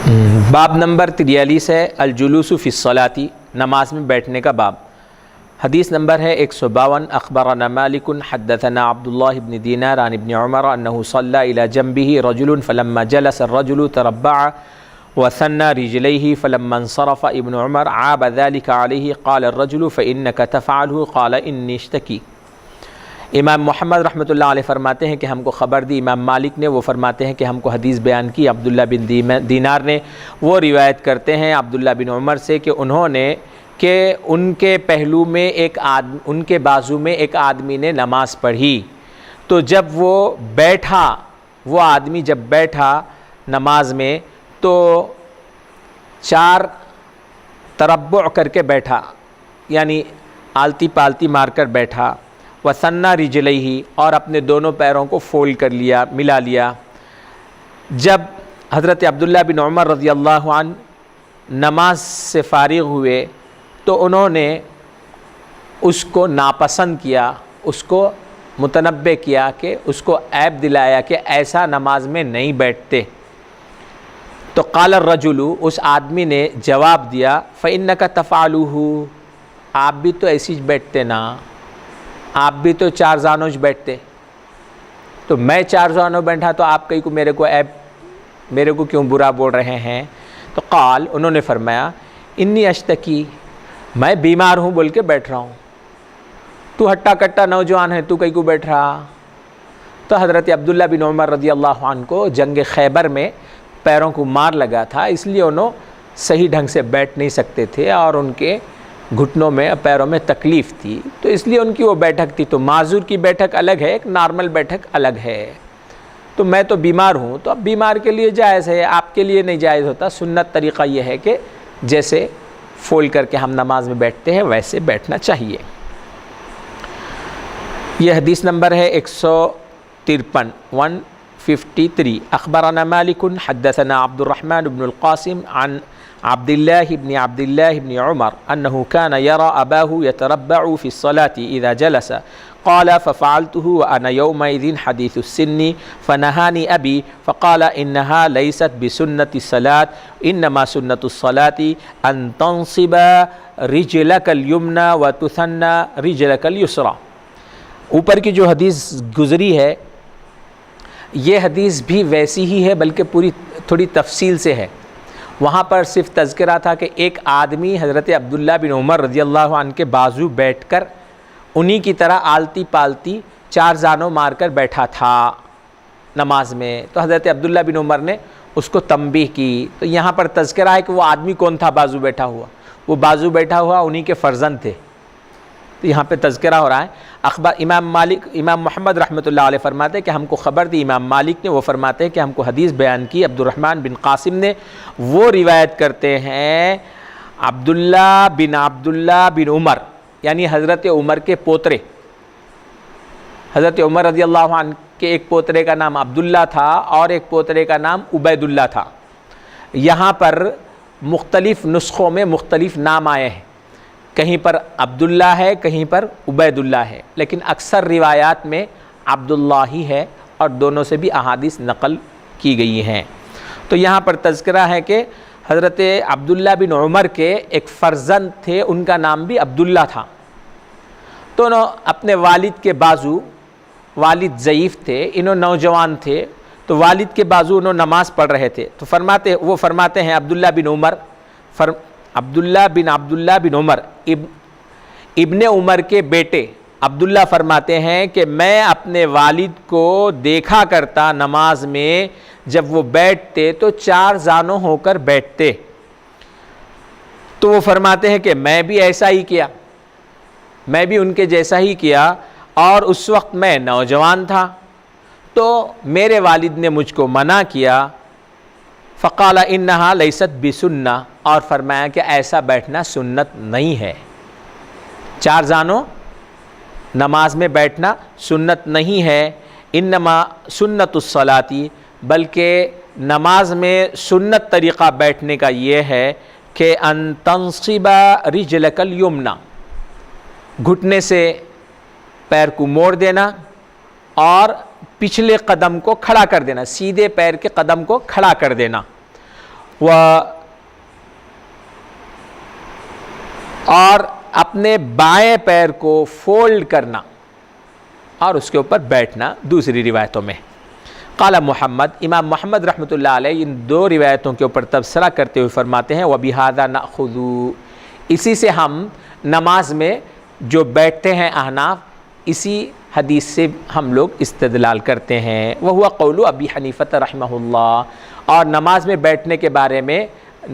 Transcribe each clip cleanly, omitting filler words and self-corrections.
باب نمبر 43 ہے الجلوس فی الصلاۃ، نماز میں بیٹھنے کا باب۔ حدیث نمبر ہے 152۔ اخبرنا مالک حدثنا عبد الله بن دینار عن ابن عمر انه صلى الى جنبه رجل فلما جلس الرجل تربع وثنى رجليه فلما انصرف ابن عمر عاب ذلك عليه قال الرجل فإنك تفعله قال إني اشتكي۔ امام محمد رحمۃ اللہ علیہ فرماتے ہیں کہ ہم کو خبر دی امام مالک نے، وہ فرماتے ہیں کہ ہم کو حدیث بیان کی عبداللہ بن دینار نے، وہ روایت کرتے ہیں عبداللہ بن عمر سے کہ انہوں نے کہ ان کے پہلو میں ان کے بازو میں ایک آدمی نے نماز پڑھی، تو جب وہ بیٹھا، وہ آدمی جب بیٹھا نماز میں تو 4 تربع کر کے بیٹھا، یعنی آلتی پالتی مار کر بیٹھا، وثنى رجلیہ، اور اپنے دونوں پیروں کو فولڈ کر لیا، ملا لیا۔ جب حضرت عبداللہ بن عمر رضی اللہ عنہ نماز سے فارغ ہوئے تو انہوں نے اس کو ناپسند کیا، اس کو متنبہ کیا، کہ اس کو عیب دلایا کہ ایسا نماز میں نہیں بیٹھتے۔ تو قال الرجل، اس آدمی نے جواب دیا، فإنک تفعلہ، آپ بھی تو ایسی بیٹھتے نا، آپ بھی تو 4 زانوج بیٹھتے، تو میں 4 زانو بیٹھا تو آپ کئی کو میرے کو کیوں برا بول رہے ہیں؟ تو قال، انہوں نے فرمایا، انی اشتکی، میں بیمار ہوں بول کے بیٹھ رہا ہوں، تو ہٹا کٹا نوجوان ہے، تو کئی کو بیٹھ رہا؟ تو حضرت عبداللہ بن عمر رضی اللہ عنہ کو جنگ خیبر میں پیروں کو مار لگا تھا، اس لیے انہوں صحیح ڈھنگ سے بیٹھ نہیں سکتے تھے اور ان کے گھٹنوں میں پیروں میں تکلیف تھی، تو اس لیے ان کی وہ بیٹھک تھی۔ تو معذور کی بیٹھک الگ ہے، ایک نارمل بیٹھک الگ ہے۔ تو میں تو بیمار ہوں، تو اب بیمار کے لیے جائز ہے، آپ کے لیے نہیں جائز ہوتا۔ سنت طریقہ یہ ہے کہ جیسے فولڈ کر کے ہم نماز میں بیٹھتے ہیں ویسے بیٹھنا چاہیے۔ یہ حدیث نمبر ہے 153 153۔ اخبرنا مالک حدثنا عبد الرحمن بن القاسم عن عبد الله بن عمر أنه كان يرى أباه يتربع في الصلاة إذا جلس، قال ففعلته وأنا يومئذ حديث السن، فنهاني أبي فقال إنها ليست بسنة الصلاة، إنما سنة الصلاة أن تنصب رجلك اليمنى وتثنى رجلك اليسرى۔ اوپر کی جو حدیث گزری ہے یہ حدیث بھی ویسی ہی ہے، بلکہ پوری تھوڑی تفصیل سے ہے۔ وہاں پر صرف تذکرہ تھا کہ ایک آدمی حضرت عبداللہ بن عمر رضی اللہ عنہ کے بازو بیٹھ کر انہی کی طرح آلتی پالتی 4 زانوں مار کر بیٹھا تھا نماز میں، تو حضرت عبداللہ بن عمر نے اس کو تنبیہ کی۔ تو یہاں پر تذکرہ ہے کہ وہ آدمی کون تھا بازو بیٹھا ہوا، وہ بازو بیٹھا ہوا انہی کے فرزند تھے، تو یہاں پہ تذکرہ ہو رہا ہے۔ امام محمد رحمۃ اللہ علیہ فرماتے ہیں کہ ہم کو خبر دی امام مالک نے، وہ فرماتے ہیں کہ ہم کو حدیث بیان کی عبد الرحمن بن قاسم نے، وہ روایت کرتے ہیں عبداللہ بن عمر، یعنی حضرت عمر کے پوترے، حضرت عمر رضی اللہ عنہ کے ایک پوترے کا نام عبداللہ تھا اور ایک پوترے کا نام عبید اللہ تھا۔ یہاں پر مختلف نسخوں میں مختلف نام آئے ہیں، کہیں پر عبداللہ ہے، کہیں پر عبید اللہ ہے، لیکن اکثر روایات میں عبداللہ ہی ہے اور دونوں سے بھی احادیث نقل کی گئی ہیں۔ تو یہاں پر تذکرہ ہے کہ حضرت عبداللہ بن عمر کے ایک فرزند تھے، ان کا نام بھی عبداللہ تھا، تو انہوں اپنے والد کے بازو، والد ضعیف تھے، انہوں نوجوان تھے، تو والد کے بازو انہوں نماز پڑھ رہے تھے، تو وہ فرماتے ہیں عبداللہ بن عمر ابن عمر کے بیٹے عبداللہ فرماتے ہیں کہ میں اپنے والد کو دیکھا کرتا نماز میں، جب وہ بیٹھتے تو 4 زانوں ہو کر بیٹھتے، تو وہ فرماتے ہیں کہ میں بھی ایسا ہی کیا، میں بھی ان کے جیسا ہی کیا، اور اس وقت میں نوجوان تھا، تو میرے والد نے مجھ کو منع کیا، فقال انہا لیست بسنہ، اور فرمایا کہ ایسا بیٹھنا سنت نہیں ہے، 4 زانوں نماز میں بیٹھنا سنت نہیں ہے، انما سنت الصلاۃ، بلکہ نماز میں سنت طریقہ بیٹھنے کا یہ ہے کہ ان تنصب رجلک الیمنی، گھٹنے سے پیر کو موڑ دینا اور پچھلے قدم کو کھڑا کر دینا، سیدھے پیر کے قدم کو کھڑا کر دینا، اور اپنے بائیں پیر کو فولڈ کرنا اور اس کے اوپر بیٹھنا دوسری روایتوں میں۔ قال محمد، امام محمد رحمۃ اللہ علیہ ان دو روایتوں کے اوپر تبصرہ کرتے ہوئے فرماتے ہیں وَبِهَذَا نَأْخُذُ، اسی سے ہم نماز میں جو بیٹھتے ہیں احناف، اسی حدیث سے ہم لوگ استدلال کرتے ہیں۔ وَهُوَ قَوْلُ أَبِي حَنِيفَةَ رَحِمَهُ اللَّهُ، اور نماز میں بیٹھنے کے بارے میں،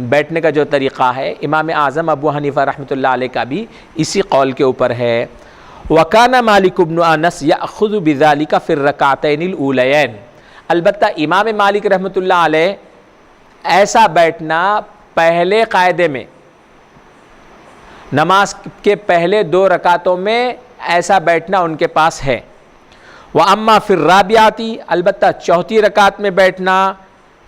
بیٹھنے کا جو طریقہ ہے امام اعظم ابو حنیفہ رحمۃ اللہ علیہ کا بھی اسی قول کے اوپر ہے۔ وَكَانَ مالک بن انس يأخذ بذلك في الركعتين الأوليين، البتہ امام مالک رحمۃ اللہ علیہ ایسا بیٹھنا پہلے قاعدے میں، نماز کے پہلے دو رکعتوں میں ایسا بیٹھنا ان کے پاس ہے۔ وَأَمَّا فِي الرَّابِعَةِ، البتہ چوتھی رکعت میں بیٹھنا،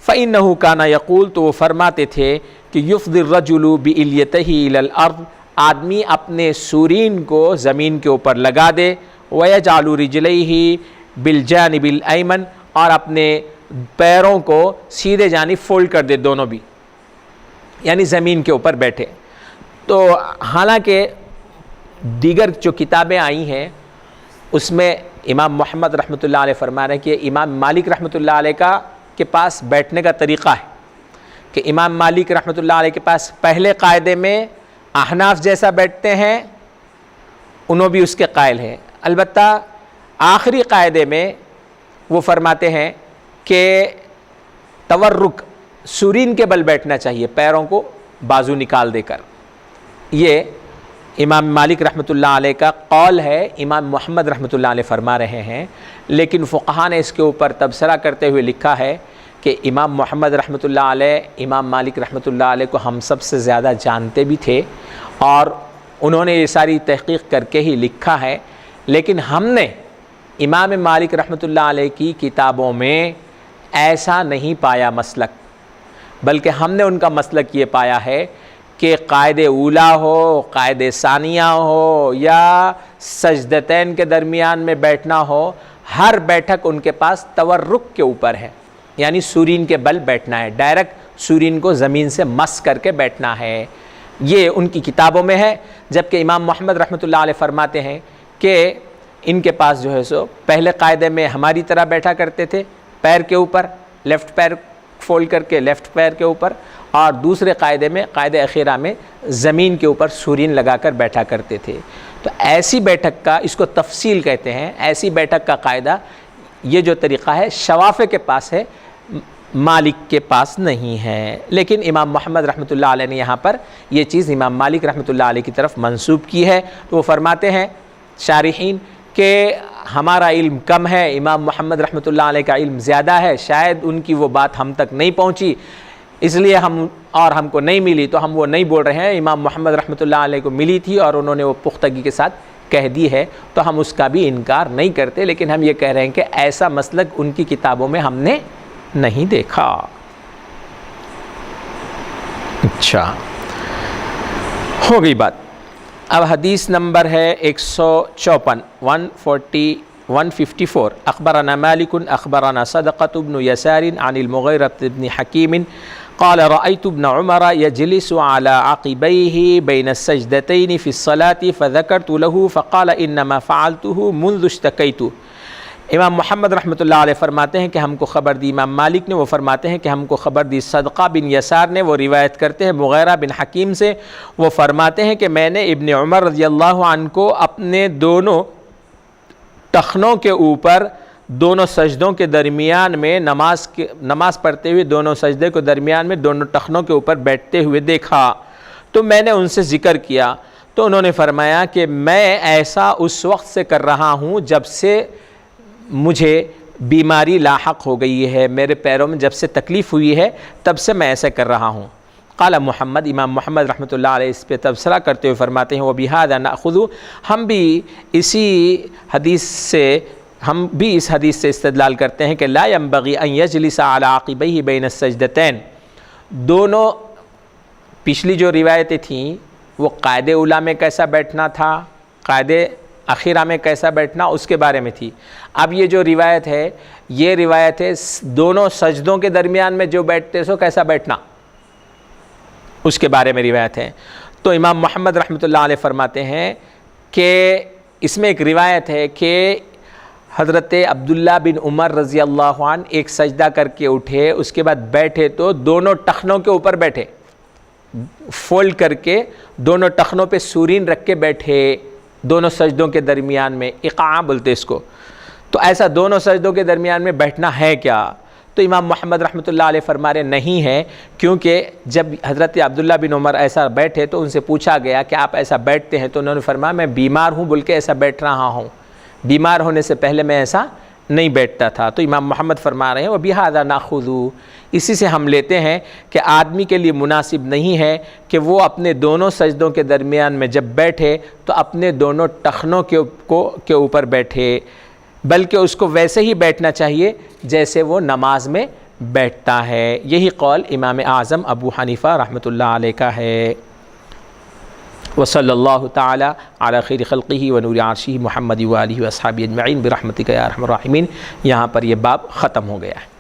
فَإِنَّهُ كَانَ يَقُولُ، تو وہ فرماتے تھے کہ يُفْضِي الرَّجُلُ بِإِلْيَتَيْهِ إِلَى الْأَرْضِ، آدمی اپنے سورین کو زمین کے اوپر لگا دے، وَيَجْعَلُ رِجْلَيْهِ بِالْجَانِبِ الْأَيْمَنِ، اور اپنے پیروں کو سیدھے جانب فولڈ کر دے دونوں بھی، یعنی زمین کے اوپر بیٹھے۔ تو حالانکہ دیگر جو کتابیں آئی ہیں اس میں امام محمد رحمۃ اللہ علیہ فرما رہے ہیں کہ امام مالک رحمۃ اللہ علیہ کے پاس بیٹھنے کا طریقہ ہے کہ امام مالک رحمۃ اللہ علیہ کے پاس پہلے قاعدے میں احناف جیسا بیٹھتے ہیں، انہوں بھی اس کے قائل ہیں، البتہ آخری قاعدے میں وہ فرماتے ہیں کہ تورک، سورین کے بل بیٹھنا چاہیے، پیروں کو بازو نکال دے کر۔ یہ امام مالک رحمۃ اللہ علیہ کا قول ہے، امام محمد رحمۃ اللہ علیہ فرما رہے ہیں، لیکن فقہا نے اس کے اوپر تبصرہ کرتے ہوئے لکھا ہے کہ امام محمد رحمۃ اللہ علیہ امام مالک رحمۃ اللہ علیہ کو ہم سب سے زیادہ جانتے بھی تھے، اور انہوں نے یہ ساری تحقیق کر کے ہی لکھا ہے، لیکن ہم نے امام مالک رحمۃ اللہ علیہ کی کتابوں میں ایسا نہیں پایا مسلک، بلکہ ہم نے ان کا مسلک یہ پایا ہے کہ قائد اولا ہو، قائد ثانیہ ہو، یا سجدتین کے درمیان میں بیٹھنا ہو، ہر بیٹھک ان کے پاس تورک کے اوپر ہے، یعنی سورین کے بل بیٹھنا ہے، ڈائریکٹ سورین کو زمین سے مس کر کے بیٹھنا ہے، یہ ان کی کتابوں میں ہے۔ جبکہ امام محمد رحمۃ اللہ علیہ فرماتے ہیں کہ ان کے پاس جو ہے سو پہلے قاعدے میں ہماری طرح بیٹھا کرتے تھے، پیر کے اوپر، لیفٹ پیر فولڈ کر کے لیفٹ پیر کے اوپر، اور دوسرے قاعدے میں، قاعدہ اخیرہ میں زمین کے اوپر سورین لگا کر بیٹھا کرتے تھے۔ تو ایسی بیٹھک کا، اس کو تفصیل کہتے ہیں، ایسی بیٹھک کا قاعدہ، یہ جو طریقہ ہے شوافع کے پاس ہے، مالک کے پاس نہیں ہے۔ لیکن امام محمد رحمۃ اللہ علیہ نے یہاں پر یہ چیز امام مالک رحمۃ اللہ علیہ کی طرف منسوب کی ہے، تو وہ فرماتے ہیں شارحین کہ ہمارا علم کم ہے، امام محمد رحمۃ اللہ علیہ کا علم زیادہ ہے، شاید ان کی وہ بات ہم تک نہیں پہنچی، اس لیے ہم کو نہیں ملی، تو ہم وہ نہیں بول رہے ہیں، امام محمد رحمۃ اللہ علیہ کو ملی تھی اور انہوں نے وہ پختگی کے ساتھ کہہ دی ہے، تو ہم اس کا بھی انکار نہیں کرتے، لیکن ہم یہ کہہ رہے ہیں کہ ایسا مسلک ان کی کتابوں میں ہم نے نہیں دیکھا۔ اچھا، ہو گئی بات۔ اب حدیث نمبر ہے 154 154 اخبرنا مالک اخبرنا صدقۃ بن یسار عن المغیرۃ بن حکیم قال رأيت ابن عمر يجلس على عقبيه بين السجدتين في الصلاة فذكرت له فقال انما فعلته منذ اشتكيت۔ امام محمد رحمۃ اللہ علیہ فرماتے ہیں کہ ہم کو خبر دی، امام مالک نے وہ فرماتے ہیں کہ ہم کو خبر دی صدقہ بن یسار نے، وہ روایت کرتے ہیں مغیرہ بن حکیم سے، وہ فرماتے ہیں کہ میں نے ابن عمر رضی اللہ عنہ کو اپنے دونوں ٹخنوں کے اوپر، دونوں سجدوں کے درمیان میں، نماز پڑھتے ہوئے دونوں سجدے کے درمیان میں دونوں ٹخنوں کے اوپر بیٹھتے ہوئے دیکھا، تو میں نے ان سے ذکر کیا، تو انہوں نے فرمایا کہ میں ایسا اس وقت سے کر رہا ہوں جب سے مجھے بیماری لاحق ہو گئی ہے، میرے پیروں میں جب سے تکلیف ہوئی ہے تب سے میں ایسے کر رہا ہوں۔ قال محمد، امام محمد رحمۃ اللہ علیہ اس پہ تبصرہ کرتے ہوئے فرماتے ہیں وَبِهَذَا نَأْخُذُ، ہم بھی اس حدیث سے استدلال کرتے ہیں کہ لا ينبغي ان يجلس على عقبيه بين السجدتين، دونوں پچھلی جو روایتیں تھیں وہ قاعدہ اولا میں کیسا بیٹھنا تھا، قاعدہ اخیرہ میں کیسا بیٹھنا، اس کے بارے میں تھی۔ اب یہ جو روایت ہے، یہ روایت ہے دونوں سجدوں کے درمیان میں جو بیٹھتے سو کیسا بیٹھنا، اس کے بارے میں روایت ہے۔ تو امام محمد رحمۃ اللہ علیہ فرماتے ہیں کہ اس میں ایک روایت ہے کہ حضرت عبداللہ بن عمر رضی اللہ عنہ ایک سجدہ کر کے اٹھے، اس کے بعد بیٹھے تو دونوں ٹخنوں کے اوپر بیٹھے، فولڈ کر کے دونوں ٹخنوں پہ سورین رکھ کے بیٹھے دونوں سجدوں کے درمیان میں، اقعاء بولتے اس کو۔ تو ایسا دونوں سجدوں کے درمیان میں بیٹھنا ہے کیا؟ تو امام محمد رحمۃ اللہ علیہ فرما رہے نہیں ہے، کیونکہ جب حضرت عبداللہ بن عمر ایسا بیٹھے تو ان سے پوچھا گیا کہ آپ ایسا بیٹھتے ہیں، تو انہوں نے فرمایا میں بیمار ہوں بول کے ایسا بیٹھ رہا ہوں، بیمار ہونے سے پہلے میں ایسا نہیں بیٹھتا تھا۔ تو امام محمد فرما رہے ہیں وَبِهَذَا نَأْخُذُ، اسی سے ہم لیتے ہیں کہ آدمی کے لیے مناسب نہیں ہے کہ وہ اپنے دونوں سجدوں کے درمیان میں جب بیٹھے تو اپنے دونوں ٹخنوں کے اوپر بیٹھے، بلکہ اس کو ویسے ہی بیٹھنا چاہیے جیسے وہ نماز میں بیٹھتا ہے۔ یہی قول امام اعظم ابو حنیفہ رحمۃ اللہ علیہ کا ہے۔ وصلی اللہ تعالی علی خیر خلقہ ونور عرشہ محمد وآلہ واصحابہ اجمعین برحمتک یا ارحم الراحمین۔ یہاں پر یہ باب ختم ہو گیا ہے۔